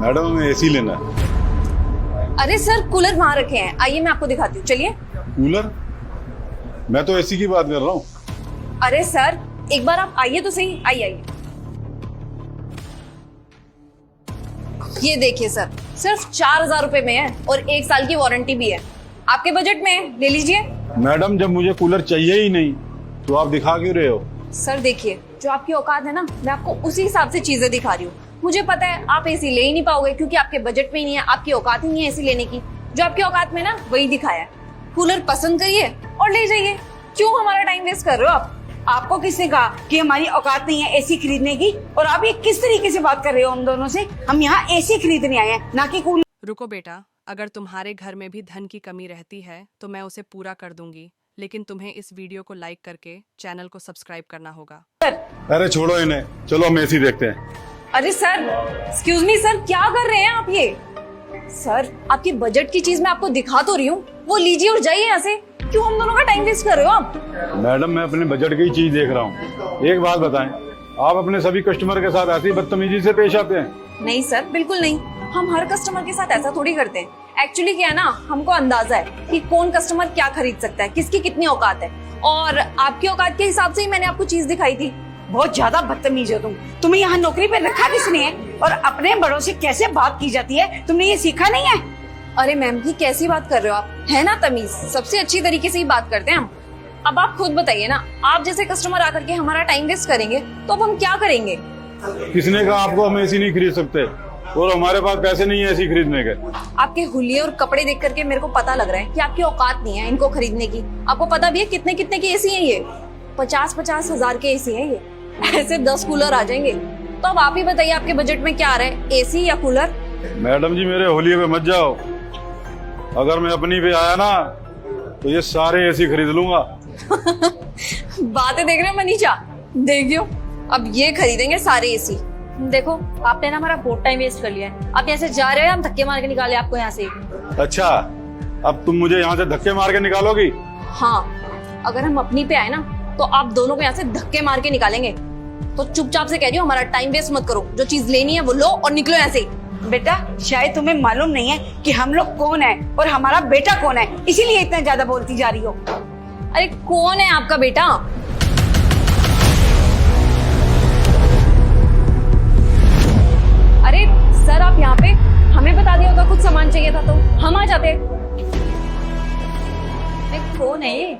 Madam हमें AC लेना है। अरे सर कूलर वहां रखे हैं, आइए मैं आपको दिखाती हूँ, चलिए। कूलर? मैं तो एसी की बात कर रहा हूँ। अरे सर एक बार आप आइए तो सही, आइए आइए। ये देखिए सर, सिर्फ 4,000 रुपए में है और 1 साल की वारंटी भी है। आपके बजट में है, ले लीजिए। मैडम जब मुझे कूलर चाहिए ही नहीं तो आप दिखा क्यों रहे हो? सर देखिए, जो आपकी औकात है ना, मैं आपको उसी हिसाब से चीजें दिखा रही हूँ। मुझे पता है आप एसी ले ही नहीं पाओगे क्योंकि आपके बजट में ही नहीं है, आपकी औकात ही नहीं है एसी लेने की। जो आपकी औकात में ना वही दिखाया है। कूलर पसंद करिए और ले जाइए। क्यों हमारा टाइम वेस्ट कर रहे हो आप? आपको किसने कहा कि हमारी औकात नहीं है एसी खरीदने की? और आप ये किस तरीके से बात कर रहे हो हम दोनों से? हम यहाँ एसी खरीदने आए हैं, ना कि कूलर। रुको बेटा, अगर तुम्हारे घर में भी धन की कमी रहती है तो मैं उसे पूरा कर दूंगी, लेकिन तुम्हें इस वीडियो को लाइक करके चैनल को सब्सक्राइब करना होगा। अरे छोड़ो इन्हें, चलो हम एसी देखते हैं। अरे सर, एक्सक्यूज मी सर, क्या कर रहे हैं आप ये? सर आपकी बजट की चीज मैं आपको दिखा तो रही हूँ, वो लीजिए और जाइए यहाँ से। क्यों हम दोनों का टाइम वेस्ट कर रहे हो आप? मैडम मैं अपने बजट की चीज देख रहा हूँ। एक बात बताएं, आप अपने सभी कस्टमर के साथ ऐसी बदतमीजी से पेश आते हैं? नहीं सर, बिल्कुल नहीं। हम हर कस्टमर के साथ ऐसा थोड़ी करते हैं। एक्चुअली क्या है ना, हमको अंदाजा है कि कौन कस्टमर क्या खरीद सकता है, किसकी कितनी औकात है, और आपकी औकात के हिसाब से ही मैंने आपको चीज दिखाई थी। बहुत ज्यादा बदतमीज हो तुम। तुम्हें यहाँ नौकरी पे रखा किसने है? और अपने बड़ों से कैसे बात की जाती है, तुमने ये सीखा नहीं है? अरे मैम की कैसी बात कर रहे हो आप? है ना तमीज, सबसे अच्छी तरीके से ही बात करते हैं हम। अब आप खुद बताइए ना, आप जैसे कस्टमर आकर के हमारा टाइम वेस्ट करेंगे तो अब हम क्या करेंगे? किसने कहा आपको हम एसी नहीं खरीद सकते? और हमारे पास पैसे नहीं है एसी खरीदने के। आपके हुलिये और कपड़े देख करके मेरे को पता लग रहा है कि आपकी औकात नहीं है इनको खरीदने की। आपको पता भी है कितने कितने की एसी है ये? 50-50 हजार के एसी है ये। ऐसे 10 कूलर आ जाएंगे। तो अब आप ही बताइए आपके बजट में क्या आ रहा है, एसी या कूलर? मैडम जी मेरे होलिये पे मत जाओ। अगर मैं अपनी पे आया ना तो ये सारे एसी खरीद लूंगा। बातें देख रहे हो मनीषा? देखियो, अब ये खरीदेंगे सारे एसी। देखो आपने ना हमारा बहुत टाइम वेस्ट कर लिया है। आप यहाँ से जा रहे हो, हम धक्के मार के निकाले आपको यहाँ से। अच्छा, अब तुम मुझे यहाँ से धक्के मार के निकालोगी? हाँ, अगर हम अपनी पे आए ना तो आप दोनों को यहाँ से धक्के मार के निकालेंगे। तो चुपचाप से कह रही हूँ, हमारा टाइम वेस्ट मत करो। जो चीज लेनी है वो लो और निकलो यहाँ से। बेटा शायद तुम्हें मालूम नहीं है कि हम लोग कौन है और हमारा बेटा कौन है, इसीलिए इतना ज्यादा बोलती जा रही हो। अरे कौन है आपका बेटा? अरे सर आप यहाँ पे, हमें बता दिया होगा कुछ सामान चाहिए था तो हम आ जाते। कौन है ये?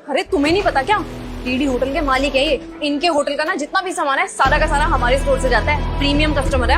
अरे तुम्हें नहीं पता क्या? टीडी होटल के मालिक है ये। इनके होटल का ना जितना भी सामान है सारा का सारा हमारे स्टोर से जाता है। प्रीमियम कस्टमर है।